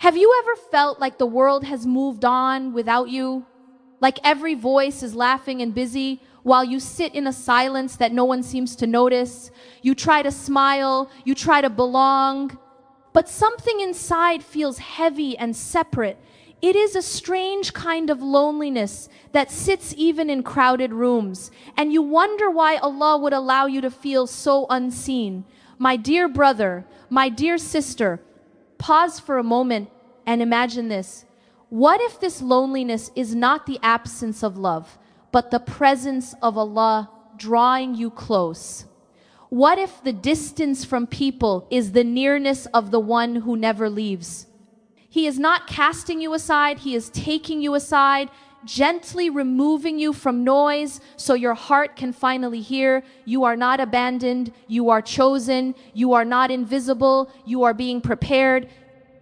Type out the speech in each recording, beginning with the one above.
Have you ever felt like the world has moved on without you? Like every voice is laughing and busy while you sit in a silence that no one seems to notice. You try to smile, you try to belong, but something inside feels heavy and separate. It is a strange kind of loneliness that sits even in crowded rooms, and you wonder why Allah would allow you to feel so unseen. My dear brother, my dear sister, pause for a moment and imagine this. What if this loneliness is not the absence of love, but the presence of Allah drawing you close? What if the distance from people is the nearness of the one who never leaves? He is not casting you aside, He is taking you aside, gently removing you from noise so your heart can finally hear you are not abandoned, you are chosen, you are not invisible, you are being prepared.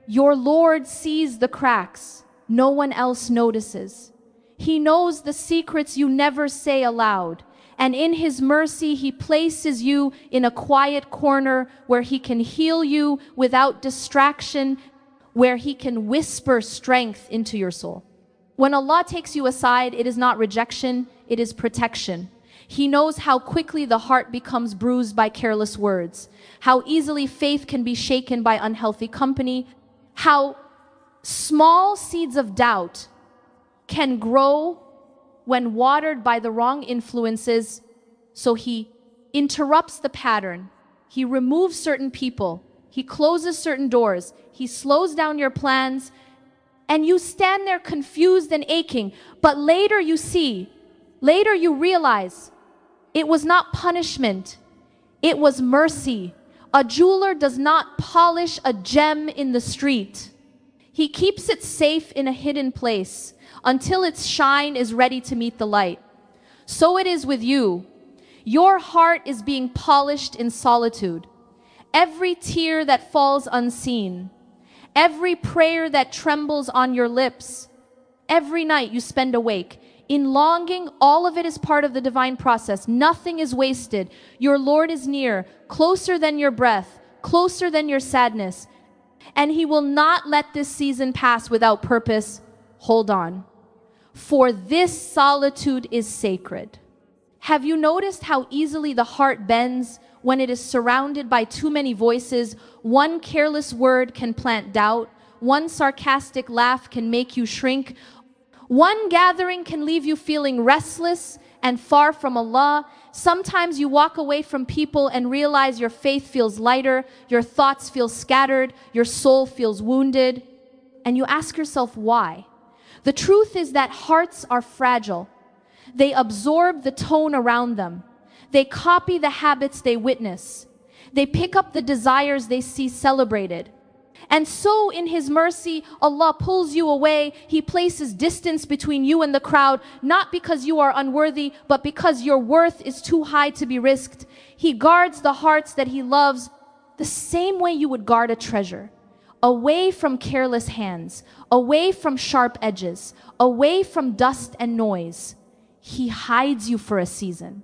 Your Lord sees the cracks no one else notices. He knows the secrets you never say aloud. And in His mercy, He places you in a quiet corner where He can heal you without distraction, where He can whisper strength into your soul. When Allah takes you aside, it is not rejection, it is protection. He knows how quickly the heart becomes bruised by careless words, how easily faith can be shaken by unhealthy company, how small seeds of doubt can grow when watered by the wrong influences. So He interrupts the pattern. He removes certain people. He closes certain doors. He slows down your plans. And you stand there confused and aching. But later you see, later you realize it was not punishment. It was mercy. A jeweler does not polish a gem in the street. He keeps it safe in a hidden place until its shine is ready to meet the light. So it is with you. Your heart is being polished in solitude. Every tear that falls unseen, every prayer that trembles on your lips, every night you spend awake, in longing, all of it is part of the divine process. Nothing is wasted. Your Lord is near, closer than your breath, closer than your sadness. And He will not let this season pass without purpose. Hold on. For this solitude is sacred. Have you noticed how easily the heart bends when it is surrounded by too many voices? One careless word can plant doubt. One sarcastic laugh can make you shrink. One gathering can leave you feeling restless and far from Allah. Sometimes you walk away from people and realize your faith feels lighter, your thoughts feel scattered, your soul feels wounded, and you ask yourself why. The truth is that hearts are fragile. They absorb the tone around them. They copy the habits they witness. They pick up the desires they see celebrated. And so in His mercy, Allah pulls you away. He places distance between you and the crowd, not because you are unworthy, but because your worth is too high to be risked. He guards the hearts that He loves the same way you would guard a treasure, away from careless hands, away from sharp edges, away from dust and noise. He hides you for a season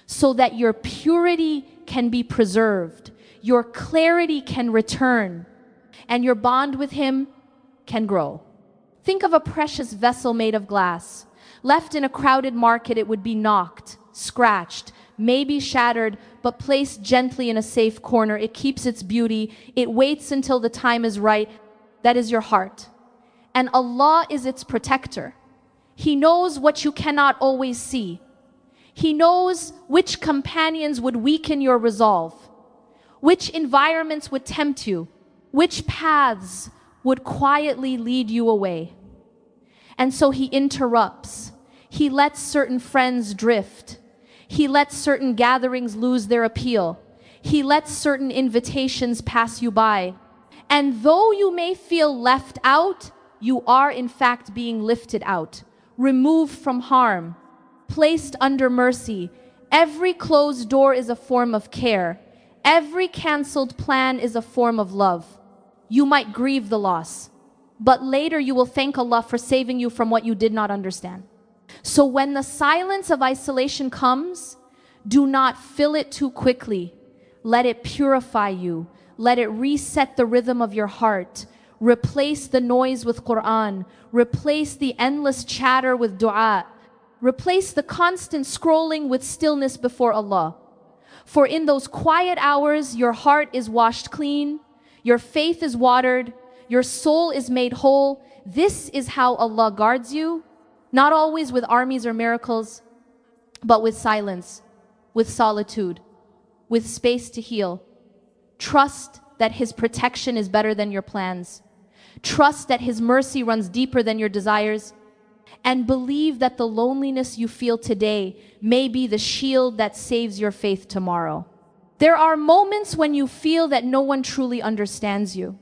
so that your purity can be preserved, your clarity can return, and your bond with Him can grow. Think of a precious vessel made of glass. Left in a crowded market, it would be knocked, scratched, maybe shattered, but placed gently in a safe corner. It keeps its beauty. It waits until the time is right. That is your heart. And Allah is its protector. He knows what you cannot always see. He knows which companions would weaken your resolve, which environments would tempt you, which paths would quietly lead you away. And so He interrupts. He lets certain friends drift. He lets certain gatherings lose their appeal. He lets certain invitations pass you by. And though you may feel left out, you are in fact being lifted out, removed from harm, placed under mercy. Every closed door is a form of care. Every canceled plan is a form of love. You might grieve the loss, but later you will thank Allah for saving you from what you did not understand. So when the silence of isolation comes, do not fill it too quickly. Let it purify you. Let it reset the rhythm of your heart. Replace the noise with Quran. Replace the endless chatter with dua. Replace the constant scrolling with stillness before Allah. For in those quiet hours, your heart is washed clean, your faith is watered, your soul is made whole. This is how Allah guards you, not always with armies or miracles, but with silence, with solitude, with space to heal. Trust that His protection is better than your plans. Trust that His mercy runs deeper than your desires. And believe that the loneliness you feel today may be the shield that saves your faith tomorrow. There are moments when you feel that no one truly understands you.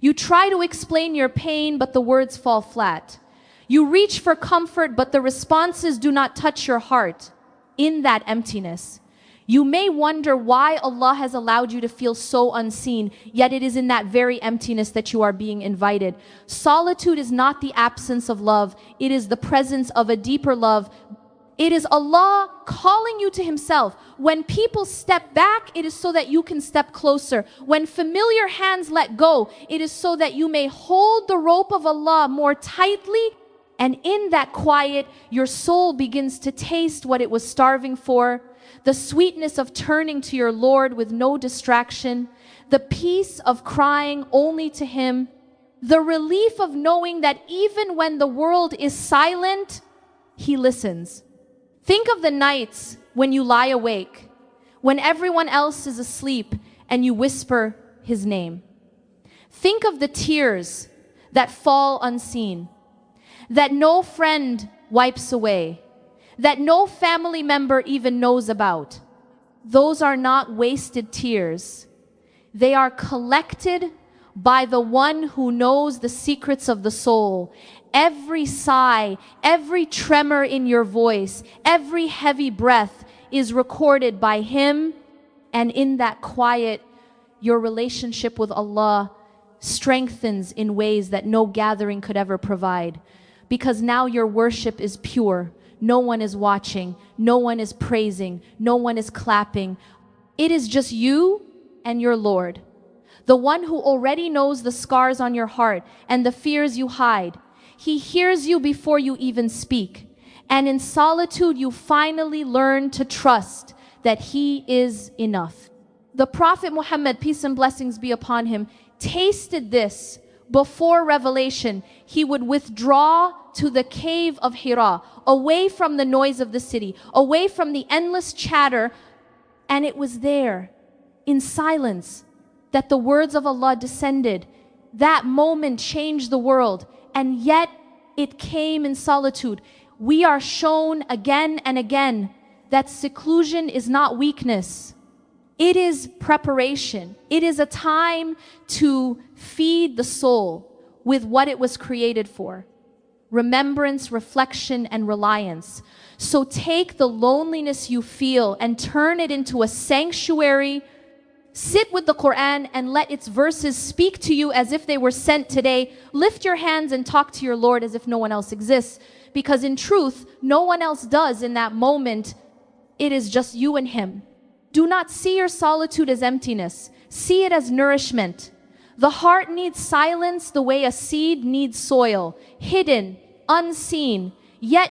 You try to explain your pain, but the words fall flat. You reach for comfort, but the responses do not touch your heart. In that emptiness, you may wonder why Allah has allowed you to feel so unseen, yet it is in that very emptiness that you are being invited. Solitude is not the absence of love, it is the presence of a deeper love. It is Allah calling you to Himself. When people step back, it is so that you can step closer. When familiar hands let go, it is so that you may hold the rope of Allah more tightly. And in that quiet, your soul begins to taste what it was starving for. The sweetness of turning to your Lord with no distraction, the peace of crying only to Him, the relief of knowing that even when the world is silent, He listens. Think of the nights when you lie awake, when everyone else is asleep and you whisper His name. Think of the tears that fall unseen, that no friend wipes away, that no family member even knows about. Those are not wasted tears. They are collected by the one who knows the secrets of the soul. Every sigh, every tremor in your voice, every heavy breath is recorded by Him. And in that quiet, your relationship with Allah strengthens in ways that no gathering could ever provide. Because now your worship is pure. No one is watching, no one is praising, no one is clapping. It is just you and your Lord, the one who already knows the scars on your heart and the fears you hide. He hears you before you even speak. And in solitude, you finally learn to trust that He is enough. The Prophet Muhammad, peace and blessings be upon him, tasted this before revelation. He would withdraw to the cave of Hira, away from the noise of the city, away from the endless chatter. And it was there, in silence, that the words of Allah descended. That moment changed the world, and yet it came in solitude. We are shown again and again that seclusion is not weakness. It is preparation. It is a time to feed the soul with what it was created for. Remembrance, reflection, and reliance. So take the loneliness you feel and turn it into a sanctuary. Sit with the Quran and let its verses speak to you as if they were sent today. Lift your hands and talk to your Lord as if no one else exists. Because in truth, no one else does in that moment. It is just you and Him. Do not see your solitude as emptiness. See it as nourishment. The heart needs silence the way a seed needs soil, hidden, unseen, yet